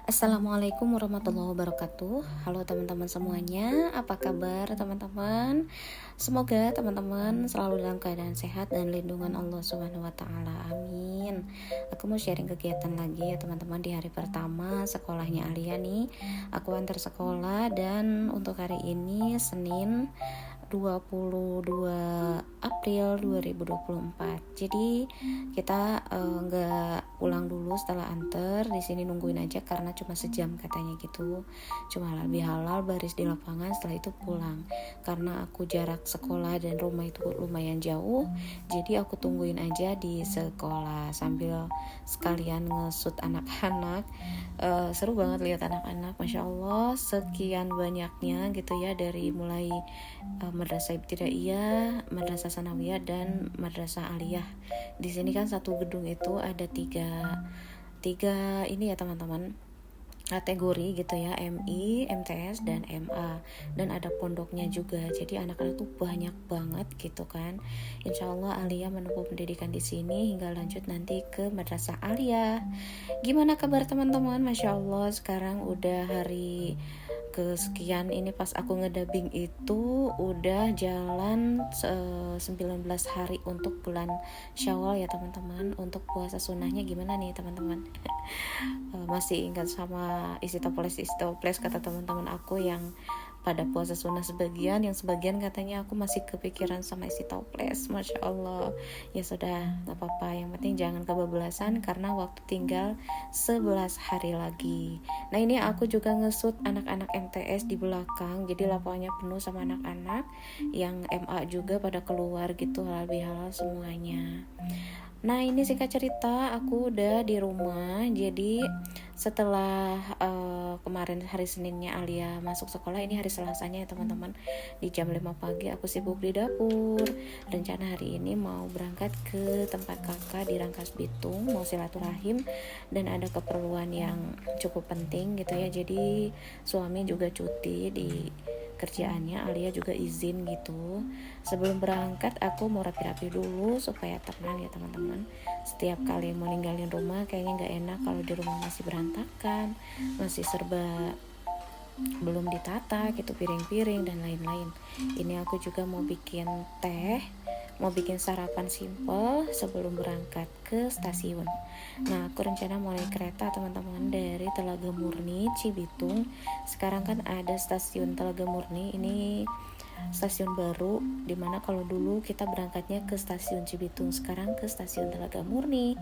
Assalamualaikum warahmatullahi wabarakatuh. Halo teman-teman semuanya, apa kabar teman-teman? Semoga teman-teman selalu dalam keadaan sehat dan lindungan Allah Subhanahu wa taala. Amin. Aku mau sharing kegiatan lagi ya teman-teman di hari pertama sekolahnya Alia nih. Aku antar sekolah dan untuk hari ini Senin 22 April 2024. Jadi kita nggak pulang dulu setelah anter, di sini nungguin aja karena cuma sejam katanya gitu. Cuma lebih halal baris di lapangan, setelah itu pulang. Karena aku jarak sekolah dan rumah itu lumayan jauh, jadi aku tungguin aja di sekolah sambil sekalian ngesut anak-anak. Seru banget lihat anak-anak, masya Allah, sekian banyaknya gitu ya, dari mulai madrasah ibtidaiyah, madrasah sanawiyah, dan madrasah aliyah. Di sini kan satu gedung itu ada tiga ini ya teman-teman, kategori gitu ya, MI, MTS, dan MA, dan ada pondoknya juga. Jadi anak-anak tuh banyak banget gitu kan. Insya Allah Alia menempuh pendidikan di sini hingga lanjut nanti ke madrasah aliyah. Gimana kabar teman-teman? Masya Allah, sekarang udah hari kesekian ini pas aku ngedubbing itu udah jalan 19 hari untuk bulan Syawal ya teman-teman. Untuk puasa sunnahnya gimana nih teman-teman? Masih ingat sama isi toples kata teman-teman aku yang pada puasa sunnah sebagian, yang sebagian katanya aku masih kepikiran sama isi toples. Masya Allah, ya sudah, gak apa-apa, yang penting jangan kebablasan karena waktu tinggal 11 hari lagi. Nah ini aku juga ngesut anak-anak MTS di belakang, jadi lapangannya penuh sama anak-anak. Yang MA juga pada keluar gitu, halal bihalal semuanya. Nah ini singkat cerita, aku udah di rumah. Jadi setelah kemarin hari Seninnya Alia masuk sekolah, ini hari Selasanya ya teman-teman, di jam 5 pagi aku sibuk di dapur. Rencana hari ini mau berangkat ke tempat kakak di Rangkas Bitung, mau silaturahim, dan ada keperluan yang cukup penting gitu ya. Jadi suami juga cuti di kerjaannya, Alia juga izin gitu. Sebelum berangkat aku mau rapi-rapi dulu supaya tenang ya teman-teman. Setiap kali mau ninggalin rumah kayaknya gak enak kalau di rumah masih berantakan, masih serba belum ditata gitu, piring-piring dan lain-lain. Ini aku juga mau bikin teh, mau bikin sarapan simple sebelum berangkat ke stasiun. Nah aku rencana mau naik kereta teman-teman dari Telaga Murni Cibitung. Sekarang kan ada stasiun Telaga Murni, ini stasiun baru, dimana kalau dulu kita berangkatnya ke stasiun Cibitung, sekarang ke stasiun Telaga Murni.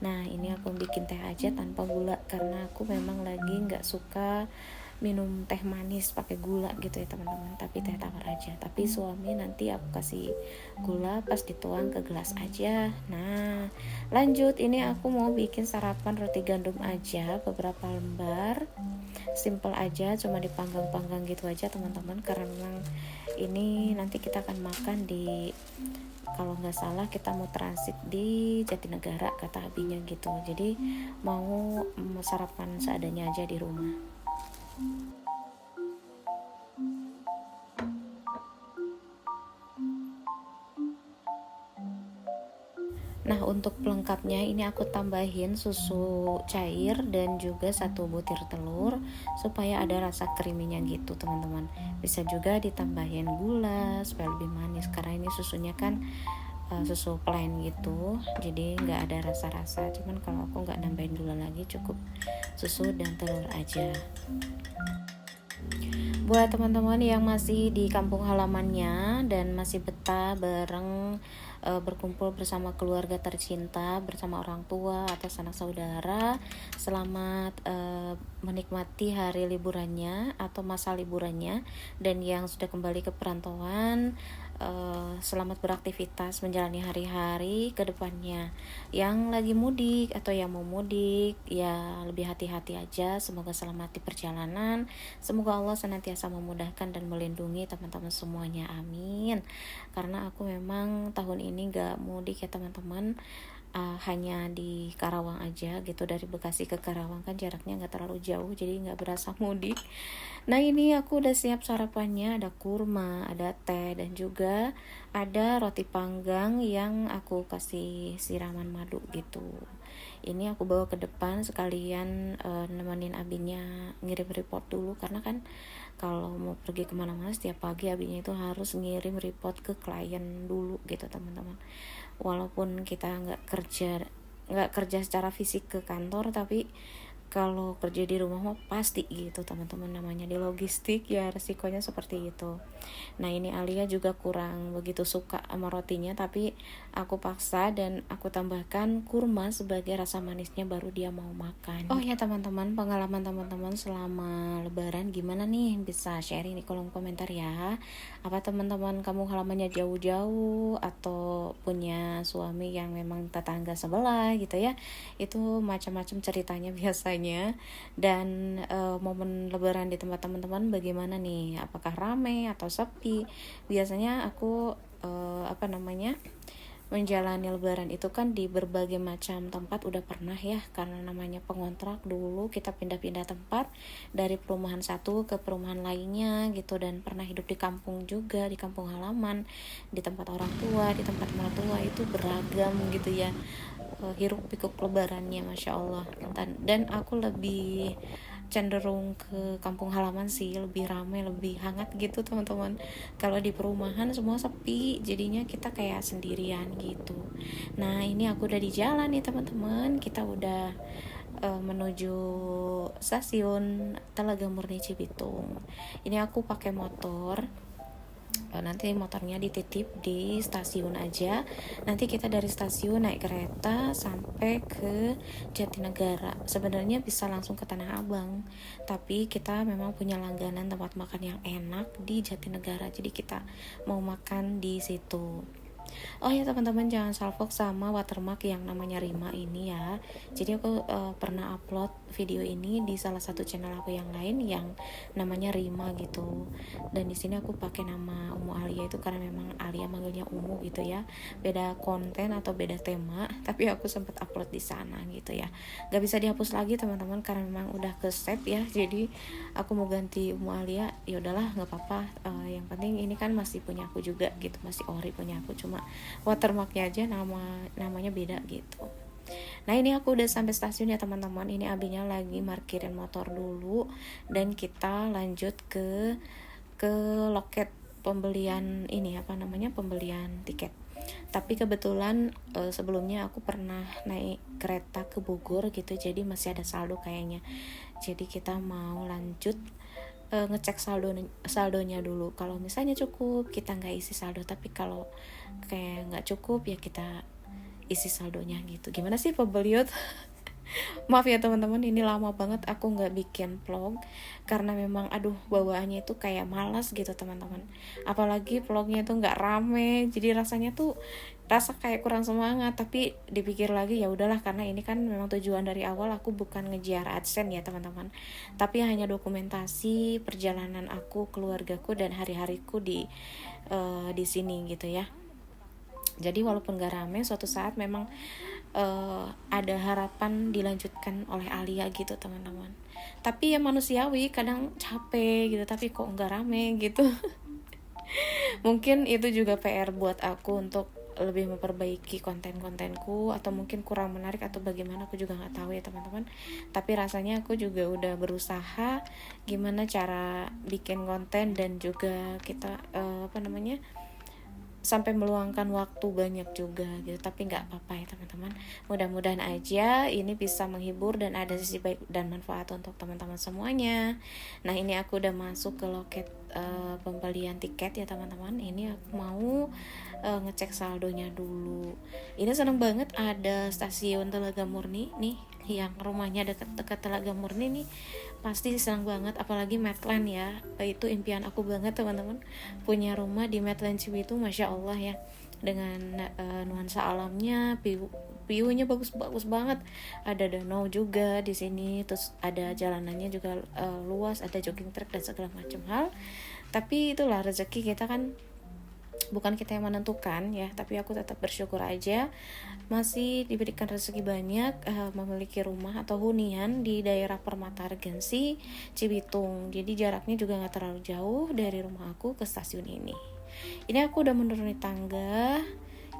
Nah ini aku bikin teh aja tanpa gula karena aku memang lagi nggak suka minum teh manis pakai gula gitu ya teman-teman, tapi teh tawar aja. Tapi suami nanti aku kasih gula pas dituang ke gelas aja. Nah lanjut, ini aku mau bikin sarapan roti gandum aja, beberapa lembar, simple aja, cuma dipanggang-panggang gitu aja teman-teman, karena memang ini nanti kita akan makan di, kalau nggak salah kita mau transit di Jatinegara kata abinya gitu. Jadi mau sarapan seadanya aja di rumah. Nah untuk pelengkapnya ini aku tambahin susu cair dan juga 1 butir telur supaya ada rasa creaminya gitu teman-teman. Bisa juga ditambahin gula supaya lebih manis, karena ini susunya kan susu plain gitu, jadi nggak ada rasa-rasa. Cuman kalau aku nggak nambahin gula lagi, cukup susu dan telur aja. Buat teman-teman yang masih di kampung halamannya dan masih betah bareng berkumpul bersama keluarga tercinta, bersama orang tua atau sanak saudara, selamat menikmati hari liburannya atau masa liburannya. Dan yang sudah kembali ke perantauan, selamat beraktivitas menjalani hari-hari ke depannya. Yang lagi mudik atau yang mau mudik, ya lebih hati-hati aja, semoga selamat di perjalanan. Semoga Allah senantiasa memudahkan dan melindungi teman-teman semuanya, amin. Karena aku memang tahun ini gak mudik ya teman-teman, hanya di Karawang aja gitu. Dari Bekasi ke Karawang kan jaraknya gak terlalu jauh, jadi gak berasa mudik. Nah ini aku udah siap sarapannya, ada kurma, ada teh, dan juga ada roti panggang yang aku kasih siraman madu gitu. Ini aku bawa ke depan sekalian nemenin abinya ngirim report dulu, karena kan kalau mau pergi kemana-mana setiap pagi abinya itu harus ngirim report ke klien dulu gitu teman-teman. Walaupun kita nggak kerja secara fisik ke kantor, tapi kalau kerja di rumah mah pasti gitu teman-teman, namanya di logistik ya resikonya seperti itu. Nah ini Alia juga kurang begitu suka sama rotinya, tapi aku paksa dan aku tambahkan kurma sebagai rasa manisnya, baru dia mau makan. Oh ya teman-teman, pengalaman teman-teman selama lebaran gimana nih, bisa sharing di kolom komentar ya. Apa teman-teman kamu halamannya jauh-jauh atau punya suami yang memang tetangga sebelah gitu ya, itu macam-macam ceritanya biasanya. Dan momen lebaran di tempat teman-teman bagaimana nih, apakah rame atau sepi? Biasanya aku menjalani lebaran itu kan di berbagai macam tempat udah pernah ya, karena namanya pengontrak dulu kita pindah-pindah tempat dari perumahan satu ke perumahan lainnya gitu, dan pernah hidup di kampung juga, di kampung halaman, di tempat orang tua, di tempat mertua, itu beragam gitu ya hiruk pikuk lebarannya, masya Allah. Dan aku lebih cenderung ke kampung halaman sih, lebih ramai, lebih hangat gitu teman-teman. Kalau di perumahan semua sepi, jadinya kita kayak sendirian gitu. Nah ini aku udah di jalan nih teman-teman, kita udah menuju stasiun Telaga Murni Cibitung. Ini aku pakai motor. Nanti motornya dititip di stasiun aja. Nanti kita dari stasiun naik kereta sampai ke Jatinegara. Sebenarnya bisa langsung ke Tanah Abang, tapi kita memang punya langganan tempat makan yang enak di Jatinegara, jadi kita mau makan di situ. Oh ya teman-teman, jangan salfok sama watermark yang namanya Rima ini ya. Jadi aku pernah upload video ini di salah satu channel aku yang lain yang namanya Rima gitu. Dan di sini aku pakai nama Umu Alia itu karena memang Alia manggilnya Umu gitu ya. Beda konten atau beda tema, tapi aku sempat upload di sana gitu ya. Gak bisa dihapus lagi teman-teman karena memang udah ke save ya. Jadi aku mau ganti Umu Alia, ya udahlah nggak apa-apa. Yang penting ini kan masih punya aku juga gitu, masih ori punya aku, cuma watermarknya aja namanya beda gitu. Nah ini aku udah sampai stasiun ya teman-teman. Ini abinya lagi parkirin motor dulu dan kita lanjut ke loket pembelian pembelian tiket. Tapi kebetulan sebelumnya aku pernah naik kereta ke Bogor gitu, jadi masih ada saldo kayaknya. Jadi kita mau lanjut ngecek saldonya dulu. Kalau misalnya cukup kita nggak isi saldo, tapi kalau kayak nggak cukup ya kita isi saldonya gitu. Gimana sih Pak Beliot? Maaf ya teman-teman, ini lama banget aku nggak bikin vlog karena memang bawaannya itu kayak malas gitu teman-teman. Apalagi vlognya itu nggak rame, jadi rasanya tuh rasa kayak kurang semangat. Tapi dipikir lagi ya udahlah, karena ini kan memang tujuan dari awal aku bukan ngejar AdSense ya teman-teman, tapi hanya dokumentasi perjalanan aku, keluargaku dan hari-hariku di sini gitu ya. Jadi walaupun gak rame, suatu saat memang ada harapan dilanjutkan oleh Alia gitu teman-teman. Tapi ya manusiawi, kadang capek gitu, tapi kok gak rame gitu. Mungkin itu juga PR buat aku untuk lebih memperbaiki konten-kontenku, atau mungkin kurang menarik atau bagaimana, aku juga gak tahu ya teman-teman. Tapi rasanya aku juga udah berusaha gimana cara bikin konten dan juga kita sampai meluangkan waktu banyak juga gitu. Tapi nggak apa-apa ya teman-teman, mudah-mudahan aja ini bisa menghibur dan ada sisi baik dan manfaat untuk teman-teman semuanya. Nah ini aku udah masuk ke loket pembelian tiket ya teman-teman. Ini aku mau ngecek saldonya dulu. Ini seneng banget ada stasiun Telaga Murni nih, yang rumahnya dekat Telaga Murni nih, pasti senang banget. Apalagi Medland ya, itu impian aku banget teman-teman, punya rumah di Medland Cibitung, masya Allah ya, dengan nuansa alamnya, view-nya bagus banget. Ada danau juga di sini, terus ada jalanannya juga luas, ada jogging track dan segala macam hal. Tapi itulah rezeki kita kan, bukan kita yang menentukan ya, tapi aku tetap bersyukur aja masih diberikan rezeki banyak memiliki rumah atau hunian di daerah Permata Regensi Cibitung. Jadi jaraknya juga gak terlalu jauh dari rumah aku ke stasiun ini. Ini aku udah menuruni tangga,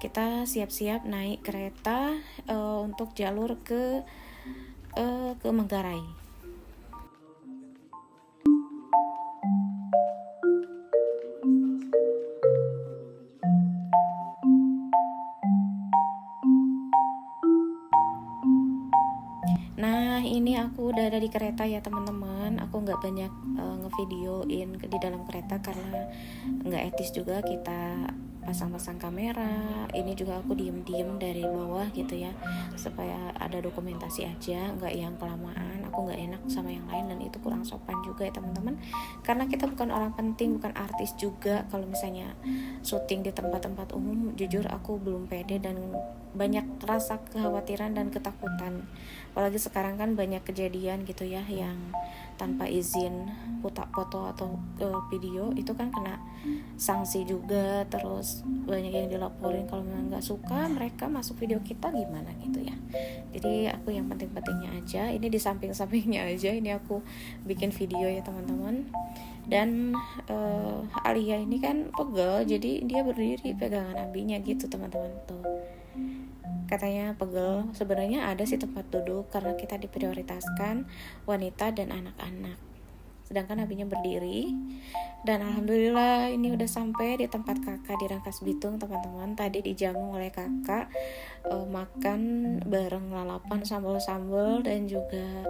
kita siap-siap naik kereta untuk jalur ke Manggarai. Nah, ini aku udah ada di kereta ya teman-teman. Aku nggak banyak ngevideoin di dalam kereta karena nggak etis juga kita pasang-pasang kamera. Ini juga aku diem-diem dari bawah gitu ya, supaya ada dokumentasi aja, nggak yang kelamaan. Aku nggak enak sama yang lain dan itu kurang sopan juga ya teman-teman. Karena kita bukan orang penting, bukan artis juga. Kalau misalnya syuting di tempat-tempat umum, jujur aku belum pede dan banyak rasa kekhawatiran dan ketakutan. Apalagi sekarang kan banyak kejadian gitu ya yang tanpa izin foto atau video itu kan kena sanksi juga, terus banyak yang dilaporin kalau memang nggak suka mereka masuk video kita gimana gitu ya. Jadi aku yang penting-pentingnya aja, ini di samping-sampingnya aja ini aku bikin video ya teman-teman. Dan Alia ini kan pegel, jadi dia berdiri pegangan abinya gitu teman-teman tuh. Katanya pegel, sebenarnya ada sih tempat duduk karena kita diprioritaskan wanita dan anak-anak. Sedangkan abinya berdiri. Dan alhamdulillah ini udah sampai di tempat kakak di Rangkas Bitung teman-teman. Tadi dijamu oleh kakak, makan bareng lalapan sambal-sambal dan juga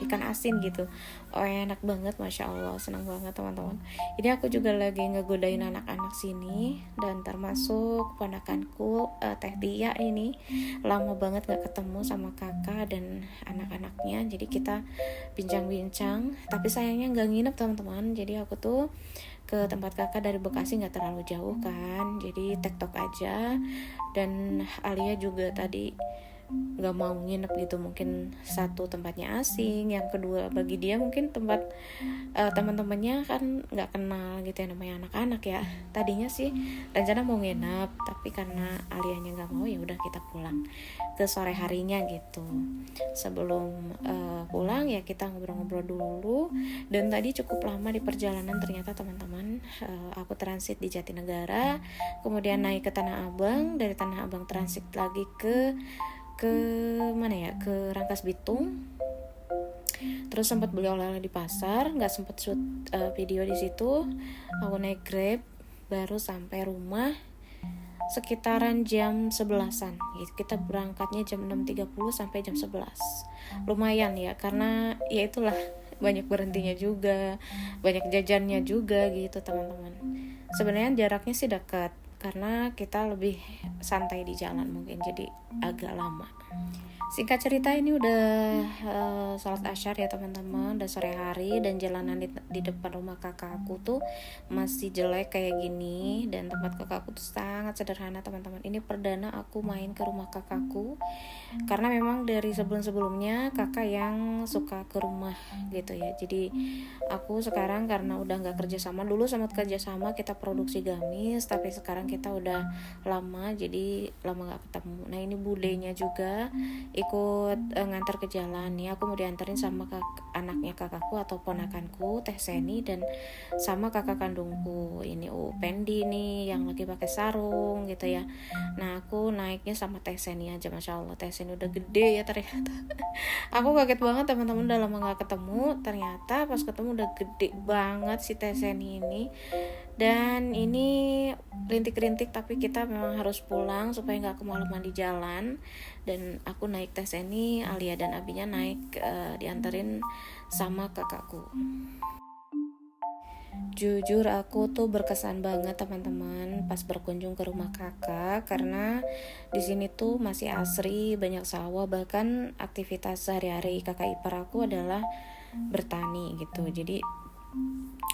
ikan asin gitu. Enak banget, masya Allah, senang banget teman-teman. Ini aku juga lagi ngegodain anak-anak sini dan termasuk ponakanku Teh Tia ini lama banget gak ketemu sama kakak dan anak-anaknya. Jadi kita bincang-bincang, tapi sayangnya gak nginep teman-teman. Jadi aku tuh ke tempat kakak dari Bekasi gak terlalu jauh kan, jadi tektok aja. Dan Alia juga tadi gak mau nginep gitu, mungkin satu tempatnya asing, yang kedua bagi dia mungkin tempat teman-temannya kan gak kenal gitu ya, namanya anak-anak ya. Tadinya sih rencana mau nginep, tapi karena Alianya gak mau, ya udah kita pulang ke sore harinya gitu. Sebelum pulang ya kita ngobrol-ngobrol dulu. Dan tadi cukup lama di perjalanan ternyata teman-teman. Aku transit di Jatinegara, kemudian naik ke Tanah Abang, dari Tanah Abang transit lagi ke mana ya, ke Rangkas Bitung. Terus sempat beli oleh-oleh di pasar, nggak sempat shoot video di situ. Aku naik Grab, baru sampai rumah sekitaran jam 11-an. Kita berangkatnya jam 6.30 sampai jam 11. Lumayan ya, karena ya itulah, banyak berhentinya juga, banyak jajannya juga gitu teman-teman. Sebenarnya jaraknya sih dekat, karena kita lebih santai di jalan mungkin, jadi agak lama. Singkat cerita, ini udah salat asyar ya teman-teman, udah sore hari, dan jalanan di depan rumah kakakku tuh masih jelek kayak gini. Dan tempat kakakku tuh sangat sederhana teman-teman. Ini perdana aku main ke rumah kakakku, karena memang dari sebelum-sebelumnya kakak yang suka ke rumah gitu ya. Jadi aku sekarang karena udah gak kerja sama, dulu sempat kerja sama, kita produksi gamis, tapi sekarang kita udah lama, jadi lama gak ketemu. Nah ini budenya juga ikut ngantar ke jalan nih. Aku mau dianterin sama anaknya kakakku atau ponakanku Teh Seni, dan sama kakak kandungku ini Pendi nih yang lagi pakai sarung gitu ya. Nah aku naiknya sama Teh Seni aja, masya Allah Teh Seni udah gede ya ternyata. Aku kaget banget teman-teman, udah lama gak ketemu, ternyata pas ketemu udah gede banget si Teh Seni ini. Dan ini rintik-rintik, tapi kita memang harus pulang supaya gak kemalaman di jalan. Dan aku naik Teh Seni, Alia dan abinya naik dianterin sama kakakku. Jujur aku tuh berkesan banget teman-teman pas berkunjung ke rumah kakak, karena di sini tuh masih asri, banyak sawah, bahkan aktivitas sehari-hari kakak ipar aku adalah bertani gitu. Jadi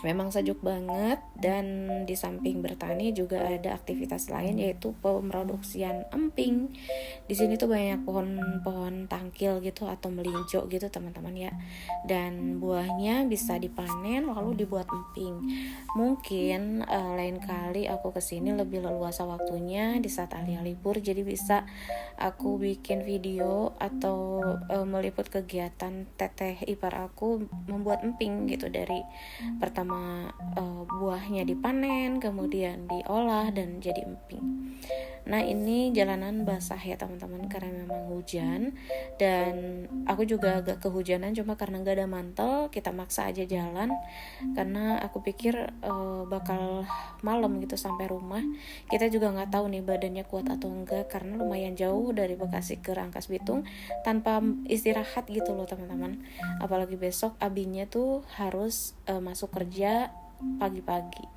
memang sejuk banget, dan di samping bertani juga ada aktivitas lain, yaitu pemroduksian emping. Di sini tuh banyak pohon-pohon tangkil gitu atau melinjo gitu teman-teman ya, dan buahnya bisa dipanen lalu dibuat emping. Mungkin lain kali aku kesini lebih leluasa waktunya di saat Alia libur, jadi bisa aku bikin video atau meliput kegiatan teteh ipar aku membuat emping gitu dari Pertama buahnya dipanen, kemudian diolah dan jadi emping. Nah ini jalanan basah ya teman-teman, karena memang hujan. Dan aku juga agak kehujanan, cuma karena gak ada mantel kita maksa aja jalan, karena aku pikir bakal malam gitu sampai rumah. Kita juga gak tahu nih badannya kuat atau enggak, karena lumayan jauh dari Bekasi ke Rangkas Bitung tanpa istirahat gitu loh teman-teman. Apalagi besok abinya tuh harus masuk kerja pagi-pagi.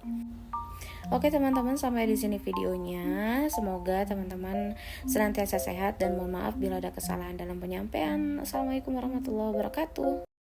Oke teman-teman, sampai di sini videonya. Semoga teman-teman senantiasa sehat dan mohon maaf bila ada kesalahan dalam penyampaian. Assalamualaikum warahmatullahi wabarakatuh.